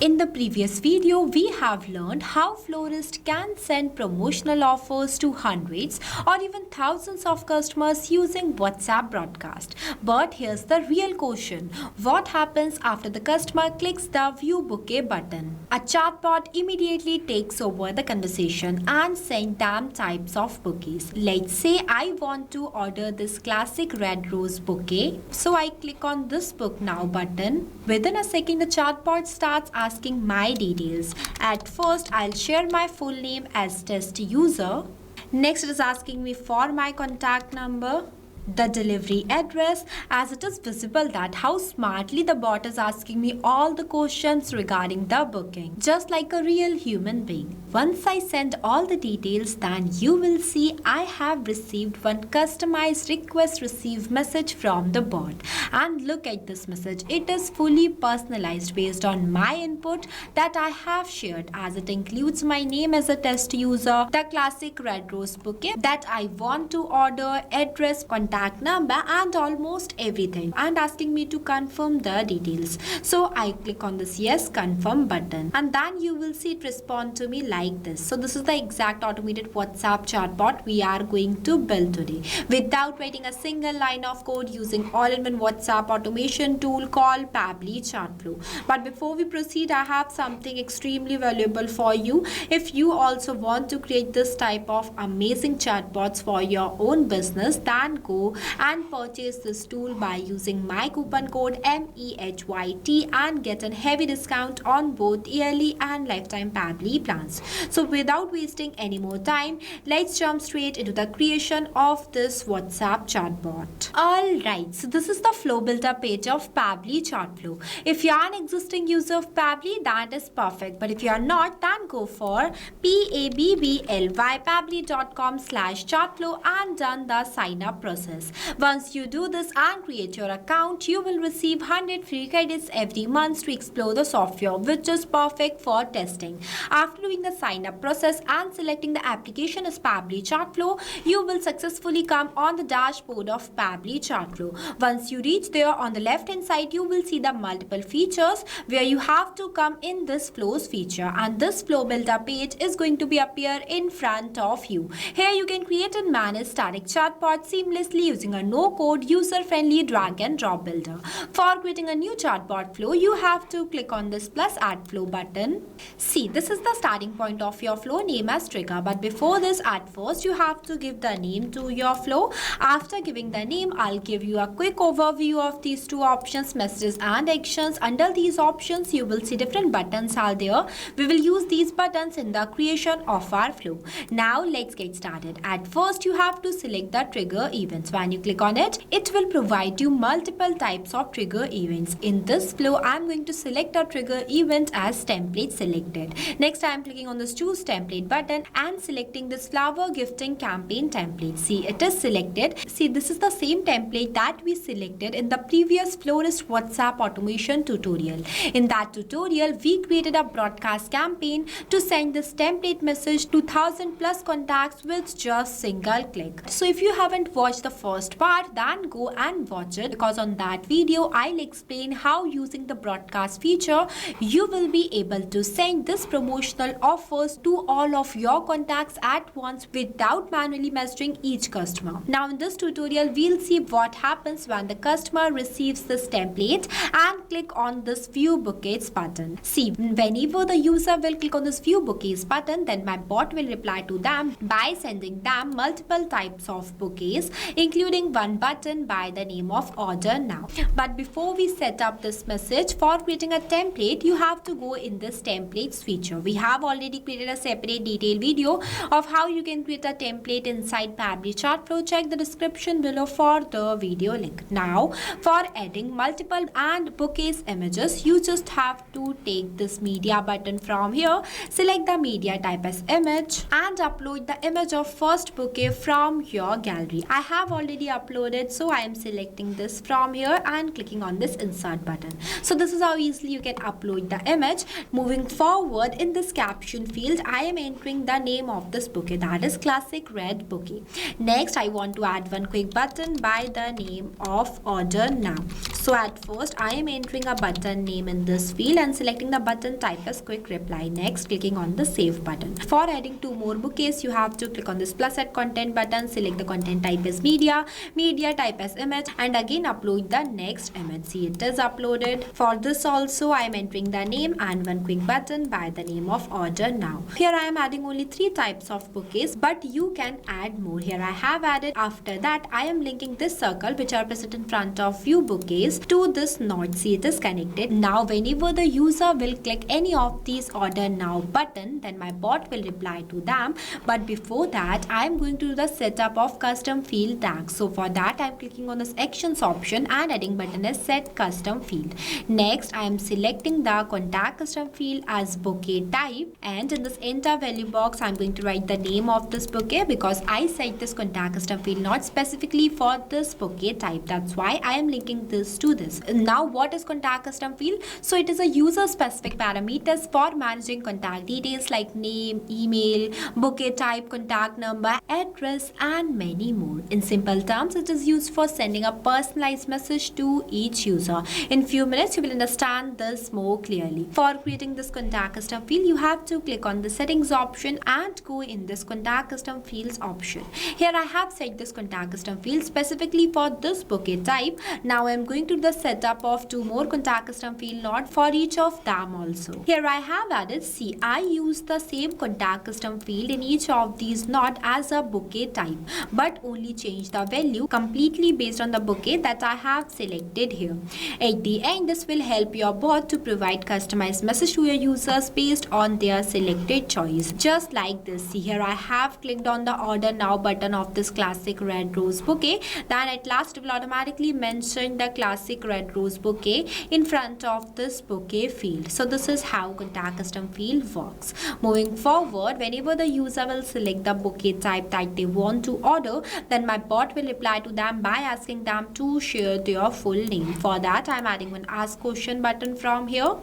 In the previous video, we have learned how Florists can send promotional offers to hundreds or even thousands of customers using WhatsApp broadcast. But here's the real question. What happens after the customer clicks the View Bouquet button? A chatbot immediately takes over the conversation and sends them types of bouquets. Let's say I want to order this classic red rose bouquet. So I click on this Book Now button. Within a second, the chatbot starts asking my details. At first, I'll share my full name as test user. Next, it is asking me for my contact number, the delivery address, as it is visible that how smartly the bot is asking me all the questions regarding the booking, just like a real human being. Once I send all the details, then you will see I have received one customized request receive message from the bot. And look at this message. It is fully personalized based on my input that I have shared, as it includes my name as a test user, the classic red rose bouquet that I want to order, address, contact number, and almost everything, and asking me to confirm the details. So I click on this yes confirm button, and then you will see it respond to me like this. So this is the exact automated WhatsApp chatbot we are going to build today without writing a single line of code, using all-in-one WhatsApp automation tool called Pabbly Chatflow. But before we proceed, I have something extremely valuable for you. If you also want to create this type of amazing chatbots for your own business, then go and purchase this tool by using my coupon code MEHYT and get a heavy discount on both yearly and lifetime Pabbly plans. So without wasting any more time, let's jump straight into the creation of this WhatsApp chatbot. Alright, so this is the flow builder page of Pabbly Chatflow. If you are an existing user of Pabbly, that is perfect. But if you are not, then go for pabbly.com/chatflow and done the sign up process. Once you do this and create your account, you will receive 100 free credits every month to explore the software, which is perfect for testing. After doing the sign up process and selecting the application as Pabbly Chatflow, you will successfully come on the dashboard of Pabbly Chatflow. Once you reach there, on the left hand side, you will see the multiple features where you have to come in this flows feature, and this flow builder page is going to be appear in front of you. Here you can create and manage static chatbots seamlessly using a no-code, user-friendly drag and drop builder. For creating a new chatbot flow, you have to click on this plus add flow button. See, this is the starting point of your flow, name as trigger. But before this, at first you have to give the name to your flow. After giving the name, I'll give you a quick overview of these two options, messages and actions. Under these options, you will see different buttons are there. We will use these buttons in the creation of our flow. Now let's get started. At first, you have to select the trigger events. When you click on it, it will provide you multiple types of trigger events. In this flow, I'm going to select a trigger event as template selected. Next, I'm clicking on this choose template button and selecting this flower gifting campaign template. See, it is selected. See, this is the same template that we selected in the previous Florist WhatsApp automation tutorial. In that tutorial, we created a broadcast campaign to send this template message to 1000 plus contacts with just single click. So if you haven't watched the first part, then go and watch it, because on that video I'll explain how using the broadcast feature you will be able to send this promotional offers to all of your contacts at once without manually messaging each customer. Now in this tutorial, we'll see what happens when the customer receives this template and click on this view bouquets button. See, whenever the user will click on this view bouquets button, then my bot will reply to them by sending them multiple types of bouquets, including one button by the name of order now. But before we set up this message, for creating a template, you have to go in this templates feature. We have already created a separate detailed video of how you can create a template inside Pabbly Chatflow. Check the description below for the video link. Now, for adding multiple and bouquets images, you just have to take this media button from here, select the media type as image, and upload the image of first bouquet from your gallery. I have already uploaded, so I am selecting this from here and clicking on this insert button. So this is how easily you can upload the image. Moving forward, in this caption field, I am entering the name of this bouquet, that is classic red bouquet. Next, I want to add one quick button by the name of order now. So at first, I am entering a button name in this field and selecting the button type as quick reply. Next, clicking on the save button. For adding 2 more bouquets, you have to click on this plus add content button, select the content type as media type as image, and again upload the next image. See, it is uploaded. For this also, I am entering the name and one quick button by the name of order now. Here I am adding only 3 types of bouquets, but you can add more. Here I have added. After that, I am linking this circle which are present in front of few bouquets to this node. See, it is connected. Now whenever the user will click any of these order now button, then my bot will reply to them. But before that, I am going to do the setup of custom field tags. So for that, I am clicking on this actions option and adding button as set custom field. Next, I am selecting the contact custom field as bouquet type, and in this enter value box, I am going to write the name of this bouquet because I set this contact custom field not specifically for this bouquet type. That's why I am linking this to this. Now, what is contact custom field? So it is a user specific parameters for managing contact details like name, email, bouquet type, contact number, address, and many more. In simple terms, it is used for sending a personalized message to each user. In few minutes, you will understand this more clearly. For creating this contact custom field, you have to click on the settings option and go in this contact custom fields option. Here I have set this contact custom field specifically for this bouquet type. Now I am going to the setup of 2 more contact custom field nodes for each of them also. Here I have added, see, I use the same contact custom field in each of these nodes as a bouquet type, but only change the value completely based on the bouquet that I have selected here. At the end, this will help your bot to provide customized message to your users based on their selected choice. Just like this. See, here I have clicked on the order now button of this classic red rose bouquet. Then at last it will automatically mention the classic red rose bouquet in front of this bouquet field. So this is how contact custom field works. Moving forward, whenever the user will select the bouquet type that they want to order, then my bot will reply to them by asking them to share their full name. For that, I am adding one ask question button from here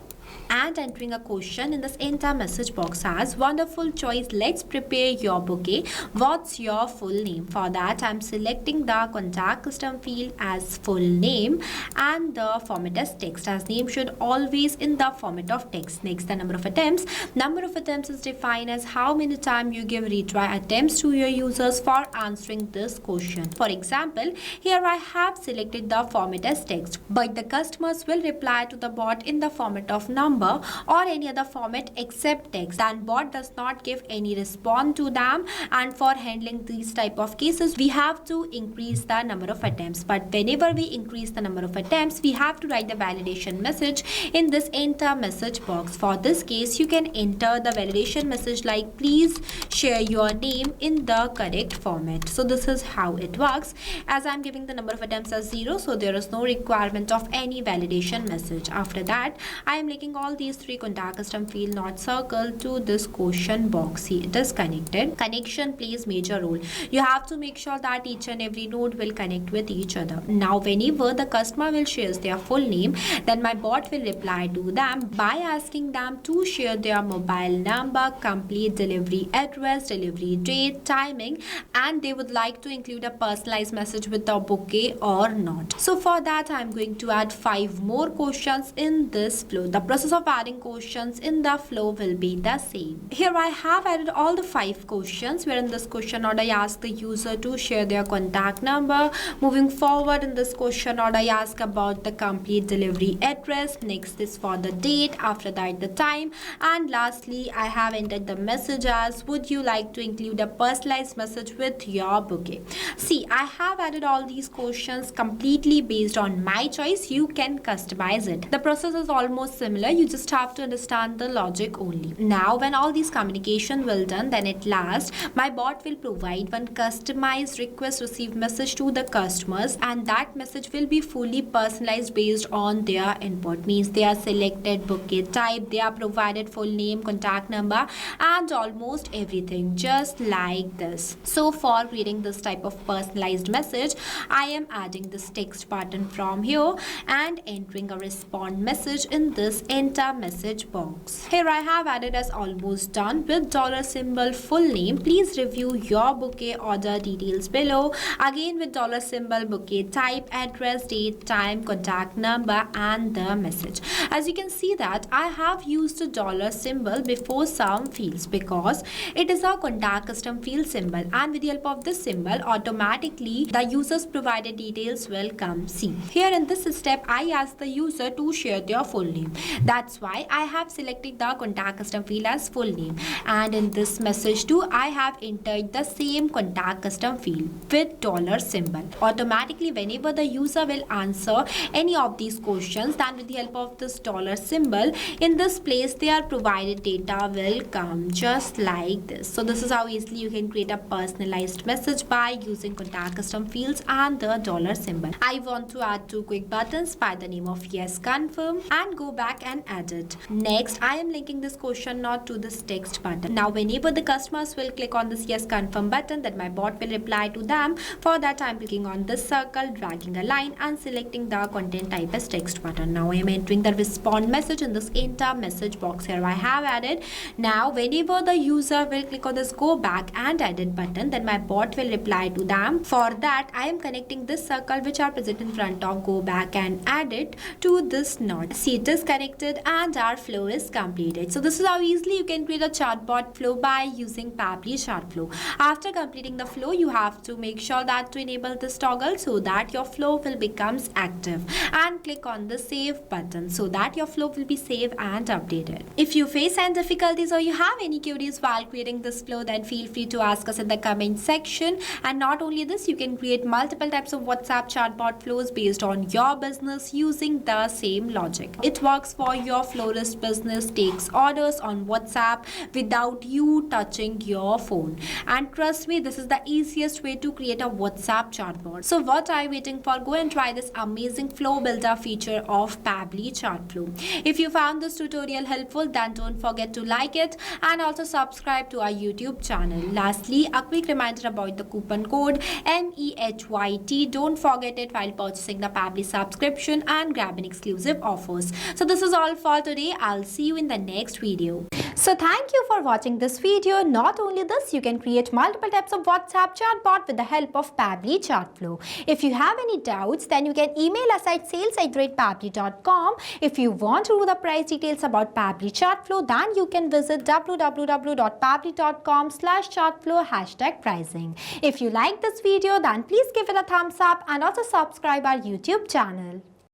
and entering a question in this enter message box as wonderful choice, let's prepare your bouquet, what's your full name? For that, I'm selecting the contact custom field as full name and the format as text, as name should always in the format of text. Next, the number of attempts is defined as how many times you give retry attempts to your users for answering this question. For example, here I have selected the format as text, but the customers will reply to the bot in the format of number or any other format except text. Then bot does not give any response to them, and for handling these type of cases, we have to increase the number of attempts. But whenever we increase the number of attempts, we have to write the validation message in this enter message box. For this case, you can enter the validation message like please share your name in the correct format. So this is how it works. As I'm giving the number of attempts as 0, so there is no requirement of any validation message. After that, I am linking all these 3 contact custom field not circle to this question box. See, it is connected. Connection plays major role. You have to make sure that each and every node will connect with each other. Now, whenever the customer will share their full name, then my bot will reply to them by asking them to share their mobile number, complete delivery address, delivery date, timing, and they would like to include a personalized message with the bouquet or not. So for that, I am going to add 5 more questions in this flow. The process of adding questions in the flow will be the same. Here I have added all the 5 questions, where in this question order I ask the user to share their contact number. Moving forward, in this question order I ask about the complete delivery address. Next is for the date, after that the time, and lastly I have entered the message as would you like to include a personalized message with your bouquet. See, I have added all these questions completely based on my choice. You can customize it. The process is almost similar. You just have to understand the logic only. Now, when all these communication will done, then at last my bot will provide one customized request receive message to the customers, and that message will be fully personalized based on their input. Means they are selected bouquet type, they are provided full name, contact number, and almost everything, just like this. So for creating this type of personalized message, I am adding this text button from here and entering a respond message in this enter message box. Here I have added as almost done with dollar symbol full name. Please review your bouquet order details below. Again with dollar symbol, bouquet type, address, date, time, contact number and the message. As you can see that I have used a dollar symbol before some fields because it is a contact custom field symbol, and with the help of this symbol automatically the user's provided details will come. See, here in this step I ask the user to share their full name. That's why I have selected the contact custom field as full name, and in this message too I have entered the same contact custom field with dollar symbol. Automatically whenever the user will answer any of these questions, then with the help of this dollar symbol in this place their provided data will come just like this. So this is how easily you can create a personalized message by using contact custom fields and the dollar symbol. I want to add two quick buttons by the name of yes confirm and go back and add it. Next I am linking this question note to this text button. Now whenever the customers will click on this yes confirm button, then my bot will reply to them. For that I am clicking on this circle, dragging a line and selecting the content type as text button. Now I am entering the respond message in this enter message box. Here I have added. Now whenever the user will click on this go back and edit button, then my bot will reply to them. For that I am connecting this circle which are present in front of go back and edit to this node. See, it is connected and our flow is completed. So this is how easily you can create a chatbot flow by using Pabbly Chatflow. After completing the flow, you have to make sure that to enable this toggle so that your flow will becomes active, and click on the save button so that your flow will be saved and updated. If you face any difficulties or you have any queries while creating this flow, then feel free to ask us in the comment section. And not only this, you can create multiple types of WhatsApp chatbot flows based on your business using the same logic. It works for your florist business, takes orders on WhatsApp without you touching your phone. And trust me, this is the easiest way to create a WhatsApp chatbot. So what are you waiting for? Go and try this amazing flow builder feature of Pabbly Chatflow. If you found this tutorial helpful, then don't forget to like it and also subscribe to our YouTube channel. Lastly, a quick reminder about the coupon code MEHYT. Don't forget it while purchasing the Pabbly subscription and grabbing exclusive offers. So this is all for today. I'll see you in the next video. So thank you for watching this video. Not only this, you can create multiple types of WhatsApp chatbot with the help of Pabbly Chatflow. If you have any doubts, then you can email us at sales@pabbly.com. If you want to know the price details about Pabbly Chatflow, then you can visit www.pabbly.com/chatflow #pricing. If you like this video, then please give it a thumbs up and also subscribe our YouTube channel.